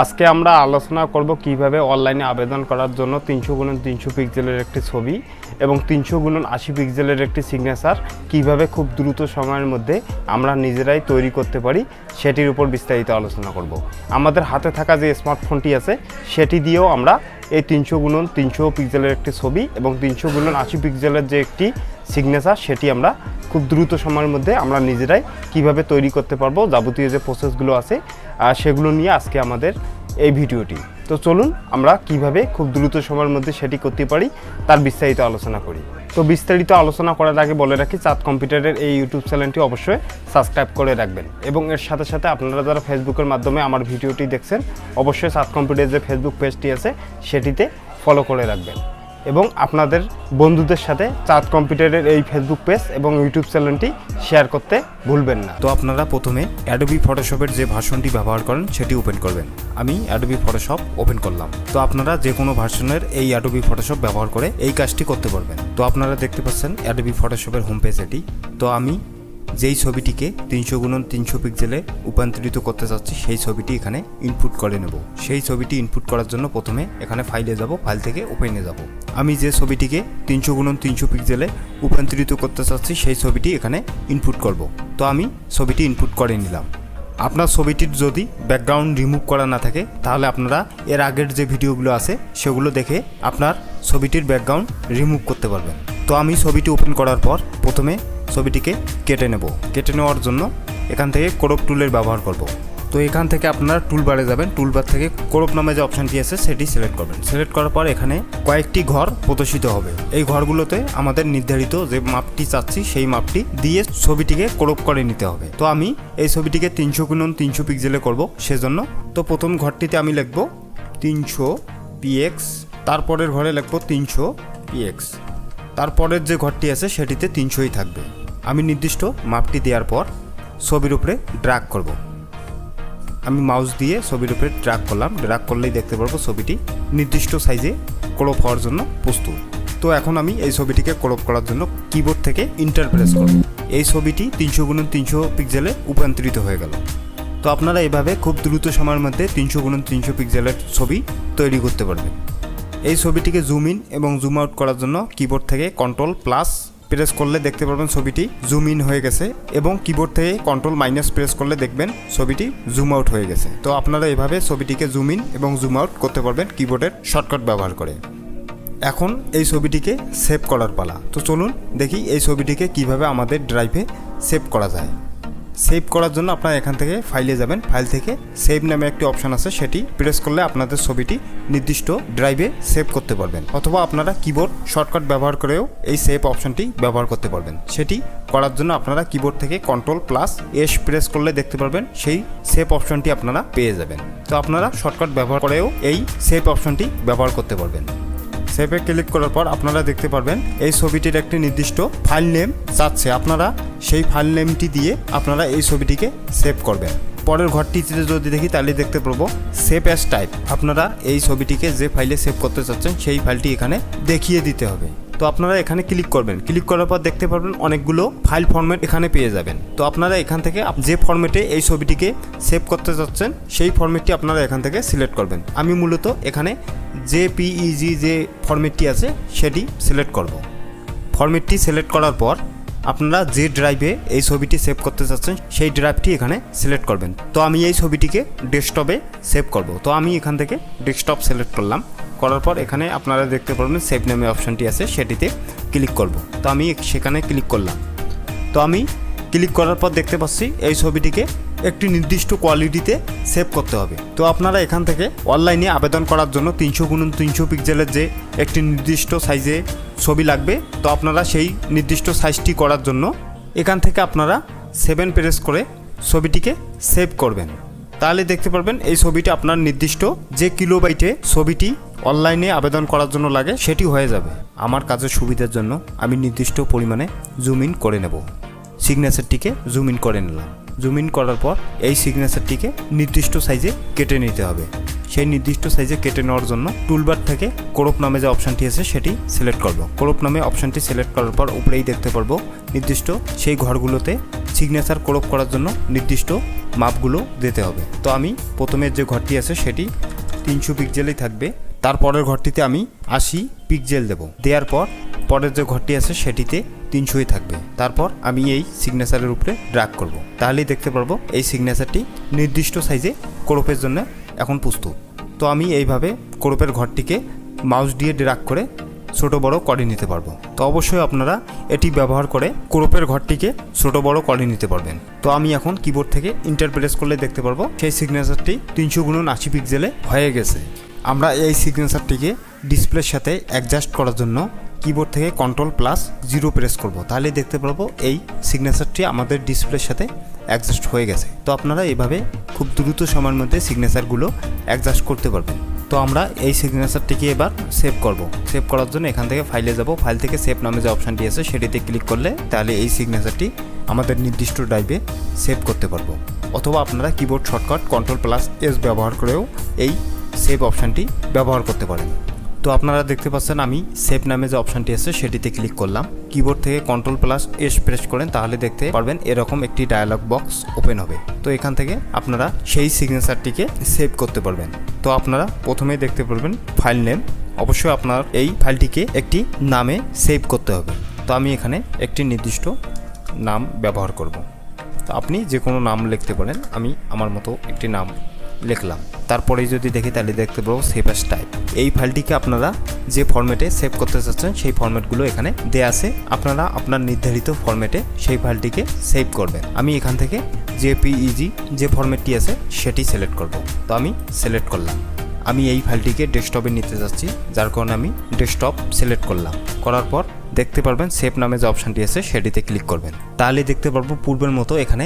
আজকে আমরা আলোচনা করব কিভাবে অনলাইনে আবেদন করার জন্য 300x300 পিক্সেলের একটি ছবি এবং 300x80 পিক্সেলের একটি সিগনেচার কিভাবে খুব দ্রুত সময়ের মধ্যে আমরা নিজেরাই তৈরি করতে পারি সেটির উপর বিস্তারিত আলোচনা করব। আমাদের হাতে থাকা যে স্মার্টফোনটি আছে সেটি দিয়েও আমরা এই 300x300 পিক্সেলের একটি ছবি এবং 300x80 পিক্সেলের যে একটি সিগনেচার সেটি আমরা খুব দ্রুত সময়ের মধ্যে আমরা নিজেরাই কিভাবে তৈরি করতে পারবো, যাবতীয় যে প্রসেসগুলো আছে সেগুলো নিয়ে আজকে আমাদের এই ভিডিওটি। তো চলুন আমরা কিভাবে খুব দ্রুত সময়ের মধ্যে সেটি করতে পারি তার বিস্তারিত আলোচনা করি। তো বিস্তারিত আলোচনা করার আগে বলে রাখি, চাঁদ কম্পিউটারের এই ইউটিউব চ্যানেলটি অবশ্যই সাবস্ক্রাইব করে রাখবেন এবং এর সাথে সাথে আপনারা যারা ফেসবুকের মাধ্যমে আমার ভিডিওটি দেখছেন অবশ্যই চাঁদ কম্পিউটারের যে ফেসবুক পেজটি আছে সেটিতে ফলো করে রাখবেন এবং আপনাদের বন্ধুদের সাথে চাঁদ কম্পিউটারের এই ফেসবুক পেজ এবং ইউটিউব চ্যানেলটি শেয়ার করতে ভুলবেন না। তো আপনারা প্রথমে অ্যাডোবি ফটোশপের যে ভার্সনটি ব্যবহার করেন সেটি ওপেন করবেন। আমি অ্যাডোবি ফটোশপ ওপেন করলাম। তো আপনারা যে কোনো ভার্সনের এই অ্যাডোবি ফটোশপ ব্যবহার করে এই কাজটি করতে পারবেন। তো আপনারা দেখতে পাচ্ছেন অ্যাডোবি ফটোশপের হোম পেজ এটি। তো আমি যেই ছবিটিকে 300x300 পিক্সেলে রূপান্তরিত করতে চাচ্ছি সেই ছবিটি এখানে ইনপুট করে নেব। সেই ছবিটি ইনপুট করার জন্য প্রথমে এখানে ফাইলে যাব, ফাইল থেকে ওপেনে যাব। আমি যে ছবিটিকে 300x300 পিক্সেলে রূপান্তরিত করতে চাচ্ছি সেই ছবিটি এখানে ইনপুট করব। তো আমি ছবিটি ইনপুট করে নিলাম। আপনার ছবিটির যদি ব্যাকগ্রাউন্ড রিমুভ করা না থাকে তাহলে আপনারা এর আগের যে ভিডিওগুলো আছে সেগুলো দেখে আপনার ছবিটির ব্যাকগ্রাউন্ড রিমুভ করতে পারবেন। তো আমি ছবিটি ওপেন করার পর প্রথমে ছবিটিকে কেটে নেব। কেটে নেওয়ার জন্য এখান থেকে ক্রপ টুলের ব্যবহার করব। তো এখান থেকে আপনারা টুলবারে যাবেন, টুলবার থেকে ক্রপ নামে যে অপশানটি আছে সেটি সিলেক্ট করবেন। সিলেক্ট করার পর এখানে কয়েকটি ঘর প্রদর্শিত হবে। এই ঘরগুলোতে আমাদের নির্ধারিত যে মাপটি চাচ্ছি সেই মাপটি দিয়ে ছবিটিকে ক্রপ করে নিতে হবে। তো আমি এই ছবিটিকে 300x300 পিক্সেলে করব সেজন্য। তো প্রথম ঘরটিতে আমি লিখব 300 px, তারপরের ঘরে লিখব 300 px, তারপরের যে ঘরটি আছে সেটিতে 300ই থাকবে। আমি নির্দিষ্ট মাপটি দেওয়ার পর ছবির উপরে ড্র্যাগ করব। আমি মাউস দিয়ে ছবির উপরে ড্র্যাগ করলাম। ড্র্যাগ করলেই দেখতে পারবো ছবিটি নির্দিষ্ট সাইজে ক্রপ হওয়ার জন্য প্রস্তুত। তো এখন আমি এই ছবিটিকে ক্রপ করার জন্য কিবোর্ড থেকে এন্টার প্রেস করব। এই ছবিটি 300x300 পিক্সেলে রূপান্তরিত হয়ে গেল। তো আপনারা এভাবে খুব দ্রুত সময়ের মধ্যে 300x300 পিক্সেলের ছবি তৈরি করতে পারবেন। এই ছবিটিকে জুম ইন এবং জুম আউট করার জন্য কিবোর্ড থেকে কন্ট্রোল+ প্রেস করলে দেখতে পারবেন ছবিটি জুম ইন হয়ে গেছে এবং কিবোর্ড থেকে কন্ট্রোল- প্রেস করলে দেখবেন ছবিটি জুম আউট হয়ে গেছে। তো আপনারা এভাবে ছবিটিকে জুম ইন এবং জুম আউট করতে পারবেন কিবোর্ডের শর্টকাট ব্যবহার করে। এখন এই ছবিটিকে সেভ করার পালা। তো চলুন দেখি এই ছবিটিকে কিভাবে আমাদের ড্রাইভে সেভ করা যায়। সেভ করার জন্য আপনারা এখান থেকে ফাইলে যাবেন, ফাইল থেকে সেভ নামে একটি অপশান আছে সেটি প্রেস করলে আপনাদের ছবিটি নির্দিষ্ট ড্রাইভে সেভ করতে পারবেন, অথবা আপনারা কিবোর্ড শর্টকাট ব্যবহার করেও এই সেভ অপশানটি ব্যবহার করতে পারবেন। সেটি করার জন্য আপনারা কিবোর্ড থেকে কন্ট্রোল+S প্রেস করলে দেখতে পারবেন সেই সেভ অপশানটি আপনারা পেয়ে যাবেন। তো আপনারা শর্টকাট ব্যবহার করেও এই সেভ অপশানটি ব্যবহার করতে পারবেন। সেভে ক্লিক করার পর আপনারা দেখতে পারবেন এই ছবিটির একটি নির্দিষ্ট ফাইল নেম চাচ্ছে। আপনারা সেই ফাইল নেমটি দিয়ে আপনারা এই ছবিটিকে সেভ করবেন। পরের ঘরটিতে যদি দেখি তাহলে দেখতে পারবো সেভ অ্যাজ টাইপ। আপনারা এই ছবিটিকে যে ফাইলে সেভ করতে চাচ্ছেন সেই ফাইলটি এখানে দেখিয়ে দিতে হবে। তো আপনারা এখানে ক্লিক করবেন। ক্লিক করার পর দেখতে পারবেন অনেকগুলো ফাইল ফরম্যাট এখানে পেয়ে যাবেন। তো আপনারা এখান থেকে যে ফরম্যাটে এই ছবিটিকে সেভ করতে চাচ্ছেন সেই ফরম্যাটটি আপনারা এখান থেকে সিলেক্ট করবেন। আমি মূলত এখানে JPEG যে ফরম্যাটটি আছে সেটি সিলেক্ট করব। ফরম্যাটটি সিলেক্ট করার পর আপনারা যে ড্রাইভে এই ছবিটি সেভ করতে চাচ্ছেন সেই ড্রাইভটি এখানে সিলেক্ট করবেন। তো আমি এই ছবিটিকে ডেস্কটপে সেভ করব। তো আমি এখান থেকে ডেস্কটপ সিলেক্ট করলাম। করার পর এখানে আপনারা দেখতে পারবেন সেভ নামে অপশানটি আছে সেটিতে ক্লিক করব। তো আমি সেখানে ক্লিক করলাম। তো আমি ক্লিক করার পর দেখতে পাচ্ছি এই ছবিটিকে একটি নির্দিষ্ট কোয়ালিটিতে সেভ করতে হবে। তো আপনারা এখান থেকে অনলাইনে আবেদন করার জন্য 300x300 পিক্সেলের যে একটি নির্দিষ্ট সাইজে ছবি লাগবে। তো আপনারা সেই নির্দিষ্ট সাইজটি করার জন্য এখান থেকে আপনারা 7 প্রেস করে ছবিটিকে সেভ করবেন। তাহলে দেখতে পারবেন এই ছবিটি আপনার নির্দিষ্ট যে কিলোবাইটে ছবিটি অনলাইনে আবেদন করার জন্য লাগে সেটি হয়ে যাবে। আমার কাজের সুবিধার জন্য আমি নির্দিষ্ট পরিমাণে জুম ইন করে নেব। সিগনেচারটিকে জুম ইন করে নিলাম। জুম ইন করার পর এই সিগনেচারটিকে নির্দিষ্ট সাইজে কেটে নিতে হবে। সেই নির্দিষ্ট সাইজে কেটে নেওয়ার জন্য টুলবার থেকে ক্রপ নামে যে অপশানটি আছে সেটি সিলেক্ট করব। ক্রপ নামে অপশানটি সিলেক্ট করার পর উপরেই দেখতে পারবো নির্দিষ্ট সেই ঘরগুলোতে সিগনেচার ক্রপ করার জন্য নির্দিষ্ট মাপগুলো দিতে হবে। তো আমি প্রথমের যে ঘরটি আছে সেটি 300 পিক্সেলই থাকবে। তারপরের ঘরটিতে আমি 80 পিক্সেল দেব। দেওয়ার পর পরের যে ঘরটি আছে সেটিতে 300ই থাকবে। তারপর আমি এই সিগনেচারের উপরে ড্র্যাগ করব। তাহলেই দেখতে পারবো এই সিগনেচারটি নির্দিষ্ট সাইজে ক্রপের জন্য এখন প্রস্তুত। তো আমি এইভাবে ক্রপের ঘরটিকে মাউস দিয়ে ড্র্যাগ করে ছোট বড় করে নিতে পারবো। তো অবশ্যই আপনারা এটি ব্যবহার করে ক্রপের ঘরটিকে ছোট বড় করে নিতে পারবেন। তো আমি এখন কিবোর্ড থেকে ইন্টার প্রেস করলে দেখতে পারবো সেই সিগনেচারটি 300x80 পিক্সেলে হয়ে গেছে। আমরা এই সিগনেচারটিকে ডিসপ্লের সাথে অ্যাডজাস্ট করার জন্য কিবোর্ড থেকে Ctrl+0 প্রেস করব। তাহলে দেখতে পারবো এই সিগনেচারটি আমাদের ডিসপ্লের সাথে অ্যাডজাস্ট হয়ে গেছে। তো আপনারা এইভাবে খুব দ্রুত সময়ের মধ্যে সিগনেচারগুলো অ্যাডজাস্ট করতে পারবেন। তো আমরা এই সিগনেচারটিকে এবার সেভ করব। সেভ করার জন্য এখান থেকে ফাইলে যাব। ফাইল থেকে সেভ নামে যে অপশানটি আছে সেটিতে ক্লিক করলে তাহলে এই সিগনেচারটি আমাদের নির্দিষ্ট ড্রাইভে সেভ করতে পারবো। অথবা আপনারা কিবোর্ড শর্টকাট Ctrl+S ব্যবহার করেও এই সেভ অপশানটি ব্যবহার করতে পারেন। তো আপনারা দেখতে পাচ্ছেন আমি সেভ নামে যে অপশানটি আছে সেটিতে ক্লিক করলাম। কিবোর্ড থেকে Ctrl+S প্রেস করেন তাহলে দেখতে পারবেন এরকম একটি ডায়ালগ বক্স ওপেন হবে। তো এখান থেকে আপনারা সেই সিগনেচারটিকে সেভ করতে পারবেন। তো আপনারা প্রথমেই দেখতে পারবেন ফাইল নেম। অবশ্যই আপনার এই ফাইলটিকে একটি নামে সেভ করতে হবে। তো আমি এখানে একটি নির্দিষ্ট নাম ব্যবহার করব। তো আপনি যে কোনো নাম লিখতে পারেন। আমি আমার মতো একটি নাম লিখলাম। তারপরেই যদি দেখি তাহলে দেখতে পাবো সেভ অ্যাজ টাইপ। এই ফাইলটিকে আপনারা যে ফরম্যাটে সেভ করতে চাচ্ছেন সেই ফরম্যাটগুলো এখানে দেয়া আছে। আপনারা আপনার নির্ধারিত ফরম্যাটে সেই ফাইলটিকে সেভ করবেন। আমি এখান থেকে জেপিইজি যে ফরম্যাটটি আছে সেটি সিলেক্ট করব। তো আমি সিলেক্ট করলাম। আমি এই ফাইলটিকে ডেস্কটপে নিতে যাচ্ছি, যার কারণে আমি ডেস্কটপ সিলেক্ট করলাম। করার পর দেখতে পারবেন সেভ নামে যে অপশানটি আছে সেটিতে ক্লিক করবেন। তাহলে দেখতে পারবো পূর্বের মতো এখানে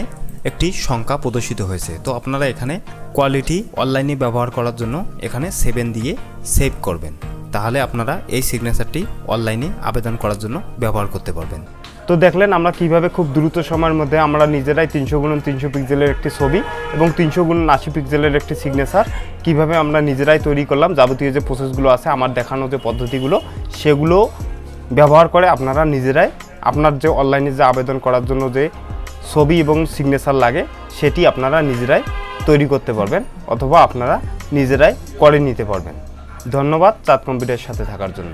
একটি সংখ্যা প্রদর্শিত হয়েছে। তো আপনারা এখানে কোয়ালিটি অনলাইনে ব্যবহার করার জন্য এখানে 7 দিয়ে সেভ করবেন। তাহলে আপনারা এই সিগনেচারটি অনলাইনে আবেদন করার জন্য ব্যবহার করতে পারবেন। তো দেখলেন আমরা কিভাবে খুব দ্রুত সময়ের মধ্যে আমরা নিজেরাই 300x300 পিক্সেলের একটি ছবি এবং 300x80 পিক্সেলের একটি সিগনেচার কিভাবে আমরা নিজেরাই তৈরি করলাম। যাবতীয় যে প্রসেসগুলো আছে আমার দেখানো যে পদ্ধতিগুলো সেগুলো ব্যবহার করে আপনারা নিজেরাই আপনার যে অনলাইনে যে আবেদন করার জন্য যে ছবি এবং সিগনেচার লাগে সেটি আপনারা নিজেরাই তৈরি করতে পারবেন অথবা আপনারা নিজেরাই করে নিতে পারবেন। ধন্যবাদ চাঁদ কম্পিউটারের সাথে থাকার জন্য।